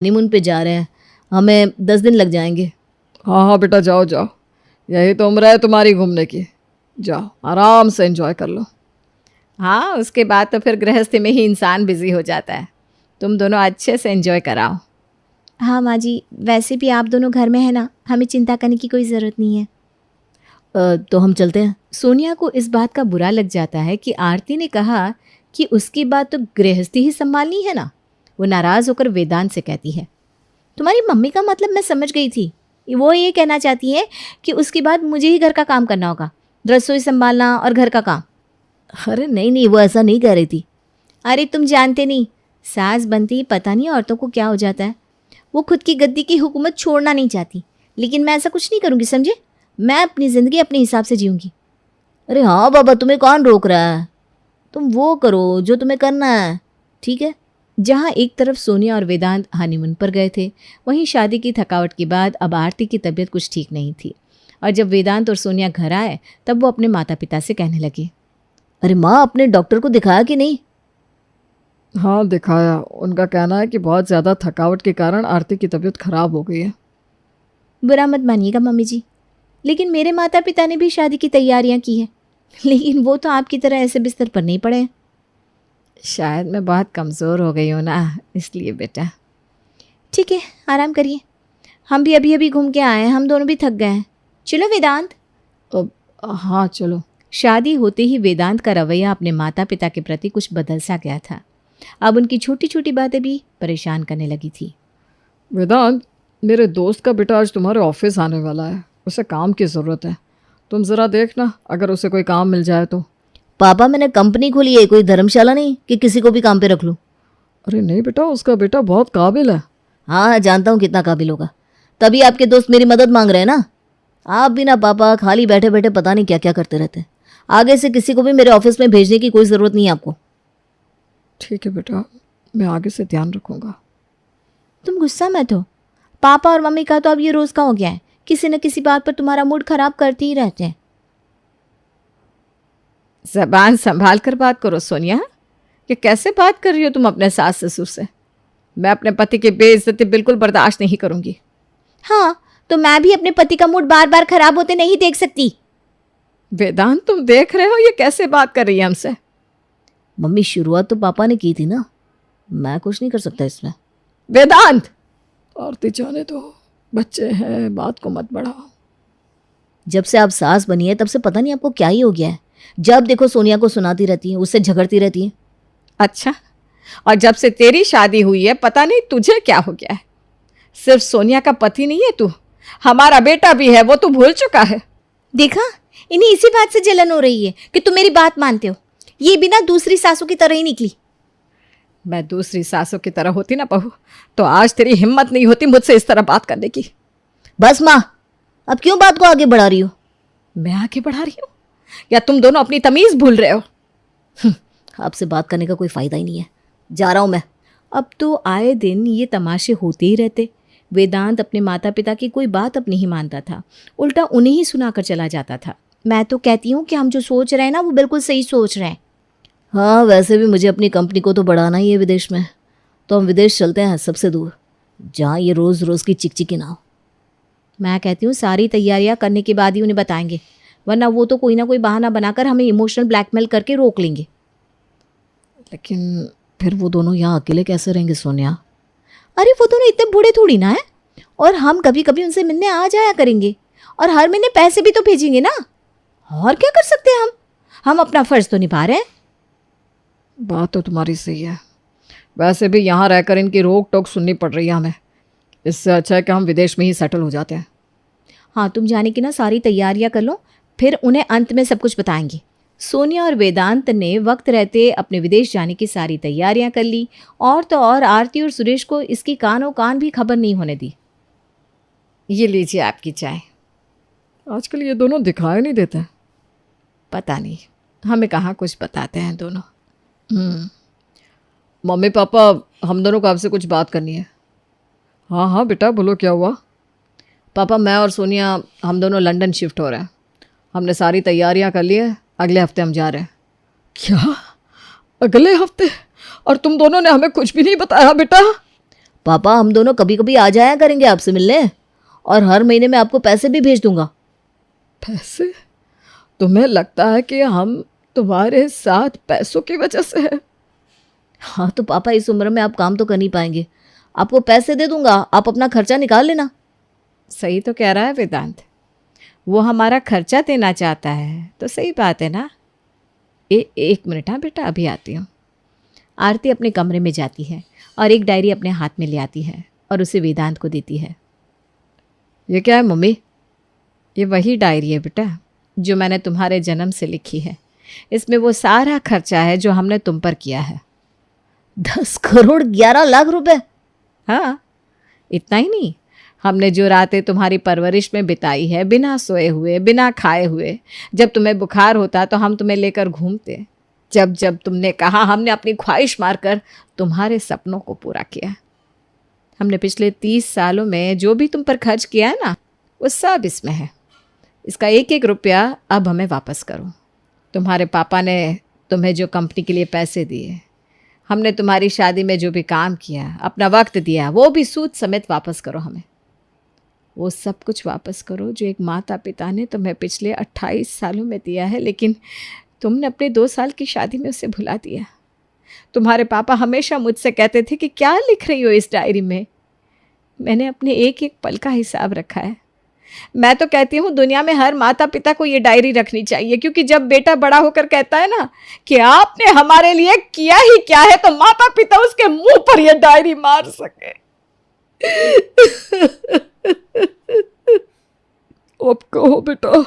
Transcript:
Honeymoon पे जा रहे हैं, हमें 10 दिन लग जाएंगे। हाँ हाँ बेटा, जाओ जाओ, यही तो उम्र है तुम्हारी घूमने की। जाओ आराम से एंजॉय कर लो। हाँ, उसके बाद तो फिर गृहस्थी में ही इंसान बिजी हो जाता है। तुम दोनों अच्छे से एंजॉय कराओ। हाँ माँ जी, वैसे भी आप दोनों घर में है ना, हमें चिंता करने की कोई ज़रूरत नहीं है। तो हम चलते हैं। सोनिया को इस बात का बुरा लग जाता है कि आरती ने कहा कि उसकी बात तो गृहस्थी ही संभालनी है ना। वो नाराज़ होकर वेदांत से कहती है, तुम्हारी मम्मी का मतलब मैं समझ गई थी। वो ये कहना चाहती है कि उसके बाद मुझे ही घर का काम करना होगा, रसोई संभालना और घर का काम। अरे नहीं नहीं, वो ऐसा नहीं कह रही थी। अरे तुम जानते नहीं, सास बनती पता नहीं औरतों को क्या हो जाता है। वो खुद की गद्दी की हुकूमत छोड़ना नहीं चाहती, लेकिन मैं ऐसा कुछ नहीं करूँगी, समझे। मैं अपनी ज़िंदगी अपने हिसाब से जीऊँगी। अरे हाँ बाबा, तुम्हें कौन रोक रहा है? तुम वो करो जो तुम्हें करना है, ठीक है। जहाँ एक तरफ सोनिया और वेदांत हनीमून पर गए थे, वहीं शादी की थकावट के बाद अब आरती की तबीयत कुछ ठीक नहीं थी। और जब वेदांत और सोनिया घर आए तब वो अपने माता पिता से कहने लगी, अरे माँ, अपने डॉक्टर को दिखाया कि नहीं? हाँ दिखाया, उनका कहना है कि बहुत ज़्यादा थकावट के कारण आरती की तबीयत खराब हो गई है। बुरा मत मानिएगा मम्मी जी, लेकिन मेरे माता पिता ने भी शादी की तैयारियां की हैं, लेकिन वो तो आपकी तरह ऐसे बिस्तर पर नहीं पड़े हैं। शायद मैं बहुत कमज़ोर हो गई हूँ ना, इसलिए बेटा। ठीक है, आराम करिए। हम भी अभी अभी घूम के आए हैं, हम दोनों भी थक गए हैं। चलो वेदांत। हाँ चलो। शादी होते ही वेदांत का रवैया अपने माता पिता के प्रति कुछ बदल सा गया था। अब उनकी छोटी छोटी बातें भी परेशान करने लगी थी। वेदांत, मेरे दोस्त का बेटा आज तुम्हारे ऑफिस आने वाला है, उसे काम की ज़रूरत है। तुम ज़रा देखना, अगर उसे कोई काम मिल जाए तो। पापा, मैंने कंपनी खोली है, कोई धर्मशाला नहीं कि किसी को भी काम पे रख लूँ। अरे नहीं बेटा, उसका बेटा बहुत काबिल है। हाँ जानता हूँ कितना काबिल होगा, तभी आपके दोस्त मेरी मदद मांग रहे हैं ना। आप भी ना पापा, खाली बैठे बैठे पता नहीं क्या क्या करते रहते हैं। आगे से किसी को भी मेरे ऑफिस में भेजने की कोई ज़रूरत नहीं है आपको। ठीक है बेटा, मैं आगे से ध्यान रखूँगा। तुम गुस्सा मत हो। पापा और मम्मी का तो अब ये रोज़ का हो गया है, किसी न किसी बात पर तुम्हारा मूड खराब करते ही रहते हैं। ज़बान संभाल कर बात करो सोनिया। ये कैसे बात कर रही हो तुम अपने सास ससुर से? मैं अपने पति की बेइज्जती बिल्कुल बर्दाश्त नहीं करूँगी। हाँ, तो मैं भी अपने पति का मूड बार बार खराब होते नहीं देख सकती। वेदांत, तुम देख रहे हो ये कैसे बात कर रही है हमसे? मम्मी, शुरुआत तो पापा ने की थी ना, मैं कुछ नहीं कर सकता इसमें। वेदांत! आरती, जाने दो, बच्चे हैं, बात को मत बढ़ाओ। जब से आप सास बनी है तब से पता नहीं आपको क्या ही हो गया है। जब देखो सोनिया को सुनाती रहती है, उससे झगड़ती रहती है। अच्छा, और जब से तेरी शादी हुई है पता नहीं तुझे क्या हो गया है। सिर्फ सोनिया का पति नहीं है तू, हमारा बेटा भी है, वो तू भूल चुका है। देखा, इन्हें इसी बात से जलन हो रही है कि तुम मेरी बात मानते हो। ये बिना दूसरी सासू की तरह ही निकली। मैं दूसरी सासों की तरह होती ना बहू, तो आज तेरी हिम्मत नहीं होती मुझसे इस तरह बात करने की। बस माँ, अब क्यों बात को आगे बढ़ा रही हो? मैं आगे बढ़ा रही हूँ या तुम दोनों अपनी तमीज़ भूल रहे हो? आपसे बात करने का कोई फ़ायदा ही नहीं है, जा रहा हूँ मैं। अब तो आए दिन ये तमाशे होते ही रहते। वेदांत अपने माता पिता की कोई बात अब नहीं मानता था, उल्टा उन्हें ही सुनाकर चला जाता था। मैं तो कहती हूँ कि हम जो सोच रहे हैं ना, वो बिल्कुल सही सोच रहे हैं। हाँ, वैसे भी मुझे अपनी कंपनी को तो बढ़ाना ही है विदेश में, तो हम विदेश चलते हैं, सबसे दूर, जहाँ ये रोज़ रोज़ की चिकचिकी ना हो। मैं कहती हूँ सारी तैयारियां करने के बाद ही उन्हें बताएंगे, वरना वो तो कोई ना कोई बहाना बनाकर हमें इमोशनल ब्लैकमेल करके रोक लेंगे। लेकिन फिर वो दोनों यहाँ अकेले कैसे रहेंगे सोनिया? अरे वो दोनों इतने बूढ़े थोड़ी ना है, और हम कभी कभी उनसे मिलने आ जाया करेंगे, और हर महीने पैसे भी तो भेजेंगे ना। और क्या कर सकते हैं हम अपना फर्ज तो निभा रहे हैं। बात तो तुम्हारी सही है, वैसे भी यहाँ रहकर इनकी रोक टोक सुननी पड़ रही है हमें। इससे अच्छा है कि हम विदेश में ही सेटल हो जाते हैं। हाँ, तुम जाने की ना सारी तैयारियां कर लो, फिर उन्हें अंत में सब कुछ बताएंगे। सोनिया और वेदांत ने वक्त रहते अपने विदेश जाने की सारी तैयारियां कर ली, और तो और आरती और सुरेश को इसकी कानों कान भी खबर नहीं होने दी। ये लीजिए आपकी चाय। आजकल ये दोनों दिखाई नहीं देते। पता नहीं, हमें कहाँ कुछ बताते हैं दोनों। मम्मी पापा, हम दोनों को आपसे कुछ बात करनी है। हाँ हाँ बेटा, बोलो क्या हुआ? पापा, मैं और सोनिया हम दोनों लंदन शिफ्ट हो रहे हैं। हमने सारी तैयारियां कर ली है, अगले हफ्ते हम जा रहे हैं। क्या, अगले हफ्ते? और तुम दोनों ने हमें कुछ भी नहीं बताया बेटा? पापा हम दोनों कभी कभी आ जाया करेंगे आपसे मिलने, और हर महीने मैं आपको पैसे भी भेज दूंगा। पैसे? तुम्हें लगता है कि हम तुम्हारे साथ पैसों की वजह से है? हाँ तो पापा इस उम्र में आप काम तो कर नहीं पाएंगे, आपको पैसे दे दूंगा, आप अपना खर्चा निकाल लेना। सही तो कह रहा है वेदांत, वो हमारा खर्चा देना चाहता है तो सही बात है ना। एक मिनट, हाँ बेटा अभी आती हूँ। आरती अपने कमरे में जाती है और एक डायरी अपने हाथ में ले आती है और उसे वेदांत को देती है। ये क्या है मम्मी? ये वही डायरी है बेटा जो मैंने तुम्हारे जन्म से लिखी है। इसमें वो सारा खर्चा है जो हमने तुम पर किया है। 10 करोड़ 11 लाख रुपए? हाँ, इतना ही नहीं, हमने जो रातें तुम्हारी परवरिश में बिताई है, बिना सोए हुए, बिना खाए हुए। जब तुम्हें बुखार होता तो हम तुम्हें लेकर घूमते। जब जब तुमने कहा, हमने अपनी ख्वाहिश मारकर तुम्हारे सपनों को पूरा किया। हमने पिछले 30 सालों में जो भी तुम पर खर्च किया है ना, वो सब इसमें है। इसका एक एक रुपया अब हमें वापस करो। तुम्हारे पापा ने तुम्हें जो कंपनी के लिए पैसे दिए, हमने तुम्हारी शादी में जो भी काम किया, अपना वक्त दिया, वो भी सूद समेत वापस करो हमें। वो सब कुछ वापस करो जो एक माता पिता ने तुम्हें पिछले 28 सालों में दिया है, लेकिन तुमने अपने 2 साल की शादी में उसे भुला दिया। तुम्हारे पापा हमेशा मुझसे कहते थे कि क्या लिख रही हो इस डायरी में। मैंने अपने एक एक पल का हिसाब रखा है। मैं तो कहती हूँ दुनिया में हर माता पिता को ये डायरी रखनी चाहिए, क्योंकि जब बेटा बड़ा होकर कहता है ना कि आपने हमारे लिए किया ही क्या है, तो माता पिता उसके मुंह पर ये डायरी मार सके। अब कहो बेटा।